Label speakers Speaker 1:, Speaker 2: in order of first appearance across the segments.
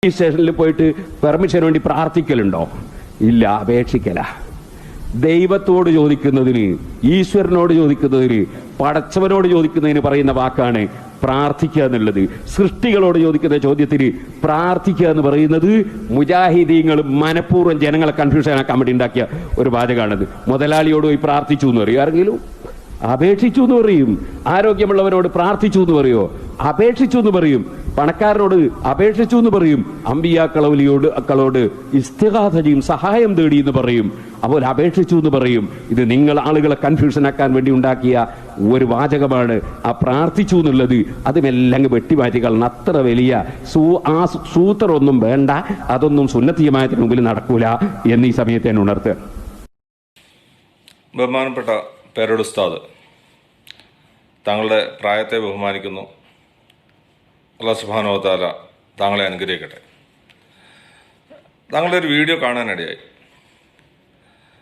Speaker 1: സ്റ്റേഷനിൽ പോയിട്ട് പെർമിഷന് വേണ്ടി പ്രാർത്ഥിക്കലുണ്ടോ? ഇല്ല, അപേക്ഷിക്കല. ദൈവത്തോട് ചോദിക്കുന്നതിന്, ഈശ്വരനോട് ചോദിക്കുന്നതിന്, പടച്ചവനോട് ചോദിക്കുന്നതിന് പറയുന്ന വാക്കാണ് പ്രാർത്ഥിക്കുക എന്നുള്ളത്. സൃഷ്ടികളോട് ചോദിക്കുന്ന ചോദ്യത്തിന് പ്രാർത്ഥിക്കുക എന്ന് പറയുന്നത് മുജാഹിദീങ്ങൾ മനഃപൂർവ്വം ജനങ്ങളെ കൺഫ്യൂഷൻ ആക്കാൻ വേണ്ടി ഉണ്ടാക്കിയ ഒരു വാചകമാണത്. മുതലാളിയോട് പോയി പ്രാർത്ഥിച്ചു എന്ന് പറയും ആരെങ്കിലും? അപേക്ഷിച്ചു എന്ന് പറയും. ആരോഗ്യമുള്ളവരോട് പ്രാർത്ഥിച്ചു എന്ന് പറയോ? അപേക്ഷിച്ചു എന്ന് പറയും. പണക്കാരനോട് അപേക്ഷിച്ചു എന്ന് പറയും. അക്കളോട് ഇസ്തിഗാഥ ചെയ്യും, സഹായം തേടി എന്ന് പറയും. അപ്പോൾ അപേക്ഷിച്ചു എന്ന് പറയും. ഇത് നിങ്ങൾ ആളുകളെ കൺഫ്യൂഷൻ ആക്കാൻ വേണ്ടി ഉണ്ടാക്കിയ ഒരു വാചകമാണ് ആ പ്രാർത്ഥിച്ചു എന്നുള്ളത്. അതുമെല്ലാം വെട്ടിമാറ്റിക്കളണം. അത്ര വലിയ സൂത്രമൊന്നും വേണ്ട. അതൊന്നും സുന്നത്തിയമായതിന് മുമ്പിൽ നടക്കൂല എന്നീ സമയത്ത് ഞാൻ ഉണർത്തുക.
Speaker 2: ബഹുമാനപ്പെട്ട പേരോട് ഉസ്താദ്, താങ്കളുടെ പ്രായത്തെ ബഹുമാനിക്കുന്നു. അല്ലാഹു സുബ്ഹാനഹു വ തആല താങ്കളെ അനുഗ്രഹിക്കട്ടെ. താങ്കളുടെ ഒരു വീഡിയോ കാണാനിടയായി.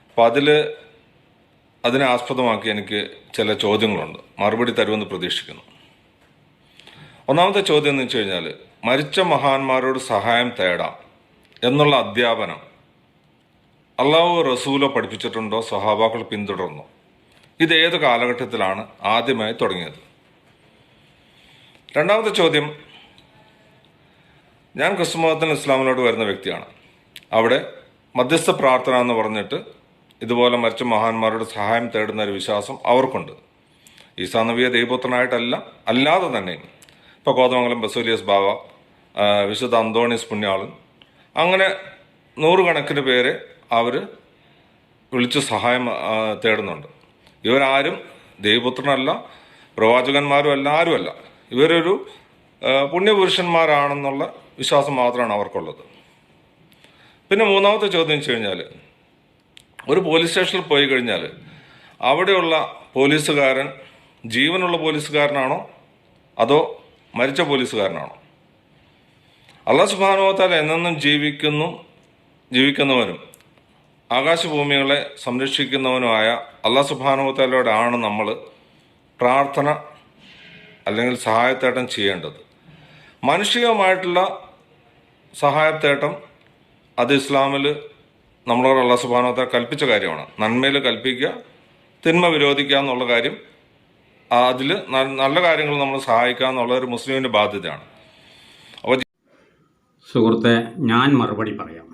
Speaker 2: അപ്പോൾ അതിനെ ആസ്പദമാക്കി എനിക്ക് ചില ചോദ്യങ്ങളുണ്ട്. മറുപടി തരുമെന്ന് പ്രതീക്ഷിക്കുന്നു. ഒന്നാമത്തെ ചോദ്യം എന്ന് വെച്ച് കഴിഞ്ഞാൽ, മരിച്ച മഹാന്മാരോട് സഹായം തേടാം എന്നുള്ള അധ്യാപനം അള്ളാഹു റസൂലോ പഠിപ്പിച്ചിട്ടുണ്ടോ? സ്വഹാബാക്കൾ പിന്തുടർന്നോ? ഇത് ഏത് കാലഘട്ടത്തിലാണ് ആദ്യമായി തുടങ്ങിയത്? രണ്ടാമത്തെ ചോദ്യം, ഞാൻ ക്രിസ്തു മതത്തിൽ ഇസ്ലാമിലോട്ട് വരുന്ന വ്യക്തിയാണ്. അവിടെ മധ്യസ്ഥ പ്രാർത്ഥന എന്ന് പറഞ്ഞിട്ട് ഇതുപോലെ മരിച്ച മഹാന്മാരോട് സഹായം തേടുന്ന ഒരു വിശ്വാസം അവർക്കുണ്ട്. ഈസാ നബിയെ ദൈവപുത്രനായിട്ടല്ല, അല്ലാതെ തന്നെ ഇപ്പോൾ കോതമംഗലം ബസൂലിയസ് ബാവ, വിശുദ്ധ അന്തോണീസ് പുണ്യാളൻ, അങ്ങനെ നൂറുകണക്കിന് പേരെ അവർ വിളിച്ച് സഹായം തേടുന്നുണ്ട്. ഇവരാരും ദൈവപുത്രനല്ല, പ്രവാചകന്മാരും അല്ല, ആരുമല്ല. ഇവരൊരു പുണ്യപുരുഷന്മാരാണെന്നുള്ള വിശ്വാസം മാത്രമാണ് അവർക്കുള്ളത്. പിന്നെ മൂന്നാമത്തെ ചോദ്യം വെച്ച് കഴിഞ്ഞാൽ, ഒരു പോലീസ് സ്റ്റേഷനിൽ പോയി കഴിഞ്ഞാൽ അവിടെയുള്ള പോലീസുകാരൻ ജീവനുള്ള പോലീസുകാരനാണോ അതോ മരിച്ച പോലീസുകാരനാണോ? അല്ലാഹു സുബ്ഹാനഹു വ തആല എന്നെന്നും ജീവിക്കുന്നവനും ആകാശഭൂമികളെ സംരക്ഷിക്കുന്നവനുമായ അല്ലാഹു സുബ്ഹാനഹു വ തആലയോടാണ് നമ്മൾ പ്രാർത്ഥന അല്ലെങ്കിൽ സഹായത്തേട്ടം ചെയ്യേണ്ടത്. മാനുഷികമായിട്ടുള്ള സഹായത്തേട്ടം അത് ഇസ്ലാമിൽ നമ്മളോട് അല്ലാഹു സുബ്ഹാനഹു വ തആല കൽപ്പിച്ച കാര്യമാണ്. നന്മയിൽ കൽപ്പിക്കുക, തിന്മ വിരോധിക്കുക എന്നുള്ള കാര്യം, അതിൽ നല്ല കാര്യങ്ങൾ നമ്മൾ സഹായിക്കുക എന്നുള്ള ഒരു മുസ്ലിമിൻ്റെ ബാധ്യതയാണ്. അപ്പോൾ
Speaker 3: സുഹൃത്തെ, ഞാൻ മറുപടി പറയാം.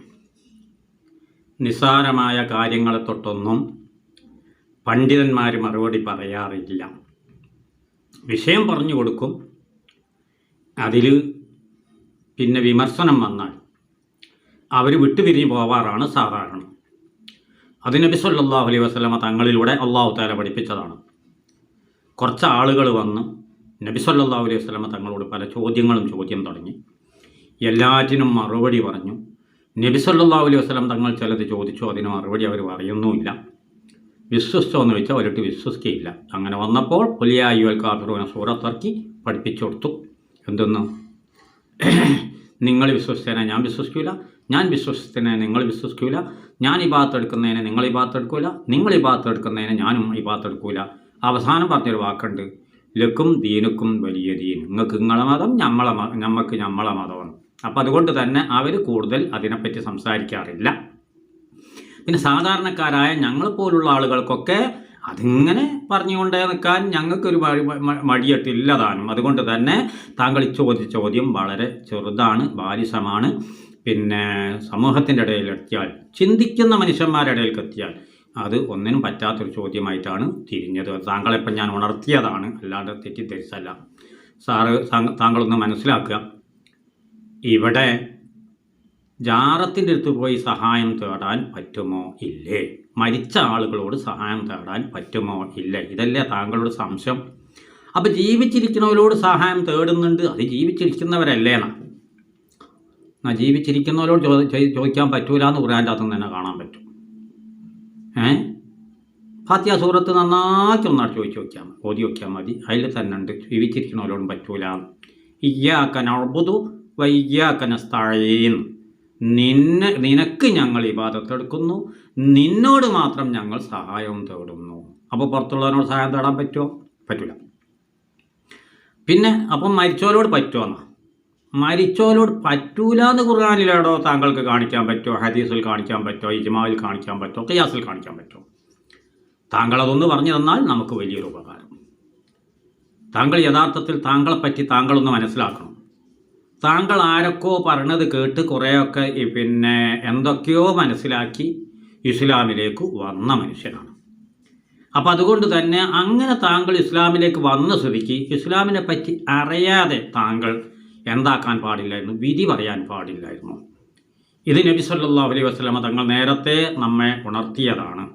Speaker 3: നിസ്സാരമായ കാര്യങ്ങളെ തൊട്ടൊന്നും പണ്ഡിതന്മാർ മറുപടി പറയാറില്ല. വിഷയം പറഞ്ഞു കൊടുക്കും, അതിൽ പിന്നെ വിമർശനം വന്നാൽ അവർ വിട്ടുപിരിഞ്ഞ് പോവാറാണ് സാധാരണ. അത് നബി സല്ലല്ലാഹു അലൈഹി വസല്ലമ തങ്ങളിലൂടെ അല്ലാഹു തആല പഠിപ്പിച്ചതാണ്. കുറച്ച് ആളുകൾ വന്ന് നബി സല്ലല്ലാഹു അലൈഹി വസല്ലമ തങ്ങളോട് പല ചോദ്യം തുടങ്ങി. എല്ലാറ്റിനും മറുപടി പറഞ്ഞു. നബി സല്ലല്ലാഹു അലൈഹി വസല്ലം തങ്ങൾ ചിലത് ചോദിച്ചു, അതിന് മറുപടി അവർ പറയുന്നുമില്ല. വിശ്വസിച്ചോ എന്ന് ചോദിച്ചാൽ അവരിട്ട് വിശ്വസിക്കുകയില്ല. അങ്ങനെ വന്നപ്പോൾ ഖുൽ യാ അയ്യുഹൽ കാഫിറൂന സൂറത്തിറക്കി പഠിപ്പിച്ചു കൊടുത്തു. എന്തെന്ന്? നിങ്ങൾ വിശ്വസിച്ചതിനെ ഞാൻ വിശ്വസിക്കില്ല, ഞാൻ വിശ്വസിച്ചതിനെ നിങ്ങൾ വിശ്വസിക്കില്ല, ഞാൻ ഇബാദത്ത് എടുക്കുന്നതിനെ നിങ്ങൾ ഇബാദത്ത് എടുക്കില്ല, നിങ്ങൾ ഇബാദത്ത് എടുക്കുന്നതിനെ ഞാനും ഇബാദത്ത് എടുക്കില്ല. അവസാനം പറഞ്ഞൊരു വാക്കുണ്ട്, ലക്കും ദീനുക്കും വലിയ ദീൻ. നിങ്ങൾക്ക് നിങ്ങളെ മതം, ഞമ്മക്ക് ഞമ്മളെ മതമാണ്. അപ്പം അതുകൊണ്ട് തന്നെ അവർ കൂടുതൽ അതിനെപ്പറ്റി സംസാരിക്കാറില്ല. പിന്നെ സാധാരണക്കാരായ ഞങ്ങൾ പോലുള്ള ആളുകൾക്കൊക്കെ അതിങ്ങനെ പറഞ്ഞുകൊണ്ടേ നിൽക്കാൻ ഞങ്ങൾക്കൊരു മടിയിട്ടില്ലതാനും. അതുകൊണ്ട് തന്നെ താങ്കൾ ചോദിച്ച ചോദ്യം വളരെ ചെറുതാണ്, ബാലിശമാണ്. പിന്നെ സമൂഹത്തിൻ്റെ ഇടയിലെത്തിയാൽ, ചിന്തിക്കുന്ന മനുഷ്യന്മാരുടെ ഇടയിലേക്ക് എത്തിയാൽ അത് ഒന്നിനും പറ്റാത്തൊരു ചോദ്യമായിട്ടാണ് തിരിഞ്ഞത്. താങ്കളെപ്പം ഞാൻ ഉണർത്തിയതാണ്, അല്ലാണ്ട് തെറ്റിദ്ധരിച്ചല്ല. താങ്കളൊന്ന് മനസ്സിലാക്കുക, ഇവിടെ ജാറത്തിൻ്റെ അടുത്ത് പോയി സഹായം തേടാൻ പറ്റുമോ ഇല്ലേ? മരിച്ച ആളുകളോട് സഹായം തേടാൻ പറ്റുമോ ഇല്ലേ? ഇതല്ലേ താങ്കളുടെ സംശയം. അപ്പം ജീവിച്ചിരിക്കുന്നവരോട് സഹായം തേടുന്നുണ്ട്, അത് ജീവിച്ചിരിക്കുന്നവരല്ലേന്നാ? ജീവിച്ചിരിക്കുന്നവരോട് ചോദിക്കാൻ പറ്റൂല എന്ന് ഖുർആൻ്റെ അകത്ത് തന്നെ കാണാൻ പറ്റും. ഫാത്തിഹ സൂറത്ത് നന്നാക്കി ഒന്നാട് ഓതി നോക്കിയാൽ മതി. അതിൽ തന്നെ ഉണ്ട് ജീവിച്ചിരിക്കുന്നവരോടും പറ്റൂല. ഇയ്യാക നഅ്ബുദു വ ഇയ്യാക നസ്തഈൻ. നിനക്ക് ഞങ്ങൾ ഇബാദത്ത് എടുക്കുന്നു, നിന്നോട് മാത്രം ഞങ്ങൾ സഹായം തേടുന്നു. അപ്പോൾ പുറത്തുള്ളവരോട് സഹായം തേടാൻ പറ്റുമോ? പറ്റില്ല. പിന്നെ അപ്പം മരിച്ചവരോട് പറ്റുമോ? മരിച്ചോലോട് പറ്റൂല എന്ന് ഖുർആനിലാടോ താങ്കൾക്ക് കാണിക്കാൻ പറ്റുമോ? ഹദീസിൽ കാണിക്കാൻ പറ്റുമോ? ഇജ്മായിൽ കാണിക്കാൻ പറ്റുമോ? ഖിയാസിൽ കാണിക്കാൻ പറ്റുമോ? താങ്കൾ അതൊന്ന് പറഞ്ഞു തന്നാൽ നമുക്ക് വലിയൊരു ഉപകാരം. താങ്കൾ യഥാർത്ഥത്തിൽ താങ്കളെപ്പറ്റി താങ്കളൊന്ന് മനസ്സിലാക്കണം. താങ്കൾ ആരൊക്കെയോ പറഞ്ഞത് കേട്ട് കുറേയൊക്കെ പിന്നെ എന്തൊക്കെയോ മനസ്സിലാക്കി ഇസ്ലാമിലേക്ക് വന്ന മനുഷ്യനാണ്. അപ്പം അതുകൊണ്ട് തന്നെ അങ്ങനെ താങ്കൾ ഇസ്ലാമിലേക്ക് വന്ന സ്ഥിതിക്ക് ഇസ്ലാമിനെ പറ്റി അറിയാതെ താങ്കൾ എന്താക്കാൻ പാടില്ലായിരുന്നു? വിധി പറയാൻ പാടില്ലായിരുന്നു. ഇത് നബി സല്ലല്ലാഹു അലൈഹി വസല്ലമ തങ്ങൾ നേരത്തെ നമ്മെ ഉണർത്തിയതാണ്.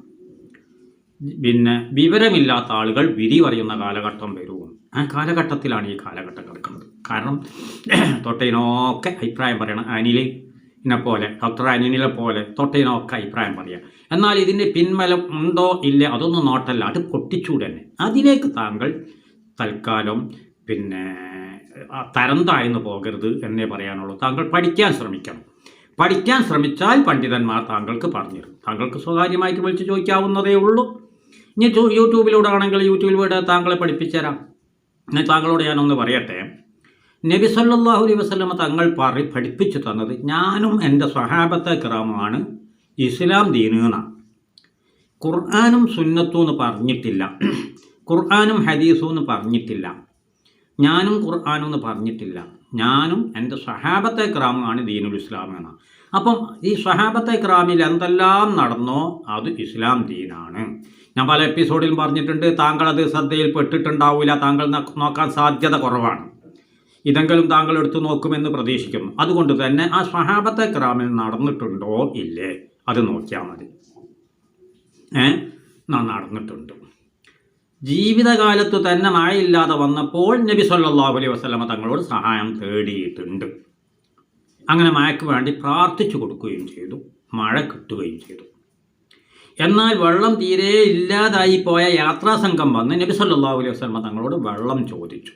Speaker 3: പിന്നെ വിവരമില്ലാത്ത ആളുകൾ വിധി പറയുന്ന കാലഘട്ടം വരും. ആ കാലഘട്ടത്തിലാണ് ഈ കാലഘട്ടം കിടക്കുന്നത്. കാരണം തൊട്ടതിനൊക്കെ അഭിപ്രായം പറയണം. അനിലിനെ പോലെ, ഡോക്ടർ അനിലിനെ പോലെ തൊട്ടതിനൊക്കെ അഭിപ്രായം പറയാം. എന്നാൽ ഇതിൻ്റെ പിൻബലം ഉണ്ടോ ഇല്ല അതൊന്നും നോട്ടല്ല, അത് പൊട്ടിച്ചൂടെ തന്നെ. അതിലേക്ക് താങ്കൾ തൽക്കാലം പിന്നെ തരം താഴ്ന്നു പോകരുത് എന്നേ പറയാനുള്ളൂ. താങ്കൾ പഠിക്കാൻ ശ്രമിക്കണം. പഠിക്കാൻ ശ്രമിച്ചാൽ പണ്ഡിതന്മാർ താങ്കൾക്ക് പറഞ്ഞുതരും. താങ്കൾക്ക് സ്വകാര്യമായിട്ട് വിളിച്ച് ചോദിക്കാവുന്നതേ ഉള്ളൂ. ഇനി യൂട്യൂബിലൂടെ ആണെങ്കിൽ യൂട്യൂബിലൂടെ താങ്കളെ പഠിപ്പിച്ചു തരാം. താങ്കളോട് ഞാനൊന്ന് പറയട്ടെ. നബി സല്ലല്ലാഹു അലൈഹി വസല്ലമ തങ്ങൾ പഠിപ്പിച്ചു തന്നത് ഞാനും എൻ്റെ സ്വഹാബത്തെ കിറാമുമാണ് ഇസ്ലാം ദീനെന്നാണ്. ഖുർആനും സുന്നത്തും എന്ന് പറഞ്ഞിട്ടില്ല, ഖുർആനും ഹദീസും എന്ന് പറഞ്ഞിട്ടില്ല, ഞാനും ഖുർആനും എന്ന് പറഞ്ഞിട്ടില്ല. ഞാനും എൻ്റെ സ്വഹാബത്തെ കിറാമുമാണ് ദീനുൽ ഇസ്ലാം എന്നാണ്. അപ്പം ഈ സ്വഹാബത്തെ കിറാമിൽ എന്തെല്ലാം നടന്നോ അത് ഇസ്ലാം ദീനാണ്. ഞാൻ പല എപ്പിസോഡിലും പറഞ്ഞിട്ടുണ്ട്. താങ്കളത് ശ്രദ്ധയിൽ പെട്ടിട്ടുണ്ടാവില്ല, താങ്കൾ നോക്കാൻ സാധ്യത കുറവാണ്. ഇതെങ്കിലും താങ്കൾ എടുത്തു നോക്കുമെന്ന് പ്രതീക്ഷിക്കുന്നു. അതുകൊണ്ട് തന്നെ ആ സ്വഹാബത്തെ കിറാമിൽ നടന്നിട്ടുണ്ടോ ഇല്ലേ അത് നോക്കിയാൽ മതി. നടന്നിട്ടുണ്ട്. ജീവിതകാലത്ത് തന്നെ മഴയില്ലാതെ വന്നപ്പോൾ നബി സല്ലല്ലാഹു അലൈഹി വസല്ലമ തങ്ങളോട് സഹായം തേടിയിട്ടുണ്ട്. അങ്ങനെ മഴയ്ക്ക് വേണ്ടി പ്രാർത്ഥിച്ചു കൊടുക്കുകയും ചെയ്തു. മഴ കിട്ടുകയും ചെയ്തു. എന്നാൽ വെള്ളം തീരെ ഇല്ലാതായി പോയ യാത്രാസംഘം വന്ന് നബി സല്ലല്ലാഹു അലൈഹി വസല്ലമ തങ്ങളോട് വെള്ളം ചോദിച്ചു.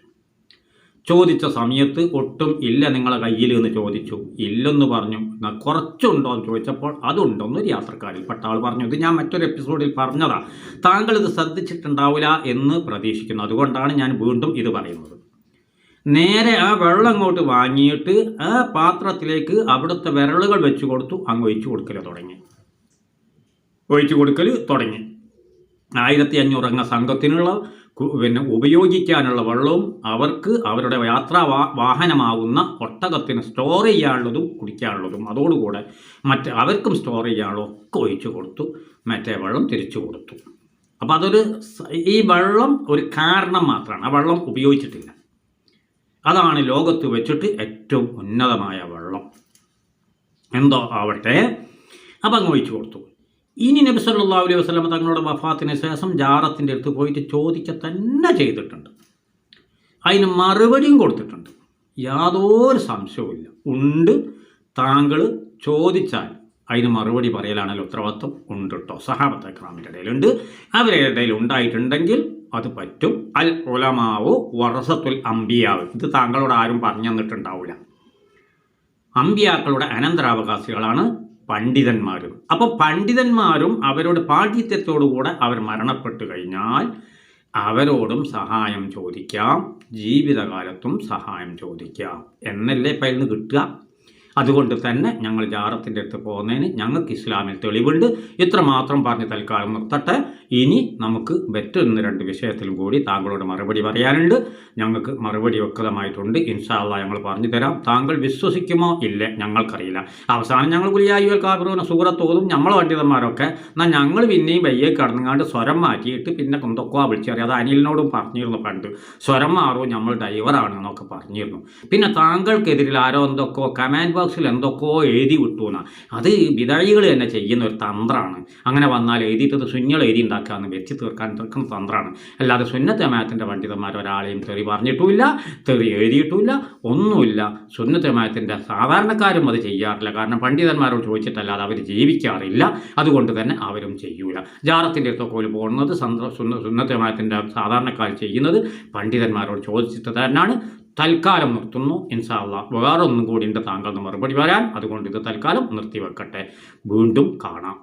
Speaker 3: ചോദിച്ച സമയത്ത് ഒട്ടും ഇല്ല നിങ്ങളെ കയ്യിൽ എന്ന് ചോദിച്ചു. ഇല്ലെന്ന് പറഞ്ഞു. കുറച്ചുണ്ടോ എന്ന് ചോദിച്ചപ്പോൾ അതുണ്ടോന്ന് ഒരു യാത്രക്കാരിൽപ്പെട്ട ആൾ പറഞ്ഞു. ഇത് ഞാൻ മറ്റൊരു എപ്പിസോഡിൽ പറഞ്ഞതാണ്. താങ്കൾ ഇത് ശ്രദ്ധിച്ചിട്ടുണ്ടാവില്ല എന്ന് പ്രതീക്ഷിക്കുന്നു. അതുകൊണ്ടാണ് ഞാൻ വീണ്ടും ഇത് പറയുന്നത്. നേരെ ആ വെള്ളം അങ്ങോട്ട് വാങ്ങിയിട്ട് ആ പാത്രത്തിലേക്ക് അവിടുത്തെ വിരലുകൾ വെച്ച് കൊടുത്തു. അങ്ങ് ഒഴിച്ചു കൊടുക്കൽ തുടങ്ങി. 1500 അംഗ സംഘത്തിനുള്ള പിന്നെ ഉപയോഗിക്കാനുള്ള വെള്ളവും അവർക്ക് അവരുടെ യാത്രാ വാഹനമാകുന്ന ഒട്ടകത്തിന് സ്റ്റോർ ചെയ്യാനുള്ളതും കുടിക്കാനുള്ളതും അതോടുകൂടെ അവർക്കും സ്റ്റോർ ചെയ്യാനുള്ളതും ഒക്കെ ഒഴിച്ചു കൊടുത്തു. മറ്റേ വെള്ളം തിരിച്ചു കൊടുത്തു. അപ്പോൾ ഈ വെള്ളം ഒരു കാരണം മാത്രമാണ്. ആ വെള്ളം ഉപയോഗിച്ചിട്ടില്ല. അതാണ് ലോകത്ത് വെച്ചിട്ട് ഏറ്റവും ഉന്നതമായ വെള്ളം. എന്തോ ആവട്ടെ. അപ്പം അങ്ങ് ഒഴിച്ചു കൊടുത്തു. ഇനി നബി സല്ലല്ലാഹു അലൈഹി വസല്ലം തങ്ങളുടെ വഫാത്തിന് ശേഷം ജാറത്തിൻ്റെ അടുത്ത് പോയിട്ട് ചോദിക്കുക തന്നെ ചെയ്തിട്ടുണ്ട്. അതിന് മറുപടിയും കൊടുത്തിട്ടുണ്ട്. യാതൊരു സംശയവുമില്ല. ഉണ്ട്. താങ്കൾ ചോദിച്ചാൽ അതിന് മറുപടി പറയലാണല്ലോ ഉത്തരവാദിത്വം. ഉണ്ട് കേട്ടോ. സഹാബത്തെ കിറാമിൻ്റെ ഇടയിലുണ്ട്. അവരുടെ ഇടയിൽ ഉണ്ടായിട്ടുണ്ടെങ്കിൽ അത് പറ്റും. അൽ ഉലമാവോ വറസത്തുൽ അംബിയാവ്. ഇത് താങ്കളോട് ആരും പറഞ്ഞു തന്നിട്ടുണ്ടാവില്ല. അംബിയാക്കളുടെ അനന്തരാവകാശികളാണ് പണ്ഡിതന്മാരും. അപ്പോൾ പണ്ഡിതന്മാരും അവരോട് പാണ്ഡിത്യത്തോടുകൂടെ അവർ മരണപ്പെട്ടു കഴിഞ്ഞാൽ അവരോടും സഹായം ചോദിക്കാം, ജീവിതകാലത്തും സഹായം ചോദിക്കാം എന്നല്ലേ ഇപ്പം അതിൽ നിന്ന് കിട്ടുക. അതുകൊണ്ട് തന്നെ ഞങ്ങൾ ജാറത്തിൻ്റെ അടുത്ത് പോകുന്നതിന് ഞങ്ങൾക്ക് ഇസ്ലാമിൽ തെളിവുണ്ട്. ഇത്ര മാത്രം പറഞ്ഞ് തൽക്കാലം നിർത്തട്ടെ. ഇനി നമുക്ക് മറ്റൊന്ന് 2 വിഷയത്തിലും കൂടി താങ്കളോട് മറുപടി പറയാനുണ്ട്. ഞങ്ങൾക്ക് മറുപടി വ്യക്തമായിട്ടുണ്ട്. ഇൻഷാ അല്ലാഹ് ഞങ്ങൾ പറഞ്ഞു തരാം. താങ്കൾ വിശ്വസിക്കുമോ ഇല്ലേ ഞങ്ങൾക്കറിയില്ല. അവസാനം ഞങ്ങൾ കുലിയായുൽ കാഫിറൂന സൂറത്തോതും നമ്മളെ പണ്ഡിതന്മാരൊക്കെ എന്നാൽ ഞങ്ങൾ പിന്നെയും വയ്യെ കടന്നുകാണ്ട് സ്വരം മാറ്റിയിട്ട് പിന്നെ എന്തൊക്കെയോ വിളിച്ചറിയാം. അത് അനിലിനോടും പറഞ്ഞിരുന്നു പണ്ട്. സ്വരം മാറും നമ്മൾ ഡ്രൈവറാണ് എന്നൊക്കെ പറഞ്ഞിരുന്നു. പിന്നെ താങ്കൾക്കെതിരിൽ ആരോ എന്തൊക്കെയോ കമാൻഡ് ബോക്സിൽ എന്തൊക്കെയോ എഴുതി വിട്ടു എന്നാണ്. അത് വിദായികൾ തന്നെ ചെയ്യുന്ന ഒരു തന്ത്രമാണ്. അങ്ങനെ വന്നാൽ എഴുതിയിട്ടത് സുന്നകൾ എഴുതി ഉണ്ടാക്കാമെന്ന് വെച്ച് തീർക്കാൻ തീർക്കുന്ന തന്ത്രമാണ്. അല്ലാതെ സുന്നത്ത് ജമാഅത്തിൻ്റെ പണ്ഡിതന്മാർ ഒരാളെയും തെറി പറഞ്ഞിട്ടുമില്ല, തെറി എഴുതിയിട്ടുമില്ല, ഒന്നുമില്ല. സുന്നത്ത് ജമാഅത്തിൻ്റെ സാധാരണക്കാരും അത് ചെയ്യാറില്ല. കാരണം പണ്ഡിതന്മാരോട് ചോദിച്ചിട്ടല്ലാതെ അവർ ജീവിക്കാറില്ല. അതുകൊണ്ട് തന്നെ അവരും ചെയ്യൂല. ജാറത്തിൻ്റെ അടുത്തൊക്കെ പോകുന്നത് സുന്നത്ത് ജമാഅത്തിൻ്റെ സാധാരണക്കാർ ചെയ്യുന്നത് പണ്ഡിതന്മാരോട് ചോദിച്ചിട്ട് തന്നെയാണ്. തൽക്കാലം നിർത്തുന്നു. ഇൻഷാ അല്ലാഹ് വേറൊന്നും കൂടി ഉണ്ട് താങ്കൾ മറുപടി വരാൻ. അതുകൊണ്ട് ഇത് തൽക്കാലം നിർത്തിവെക്കട്ടെ. വീണ്ടും കാണാം.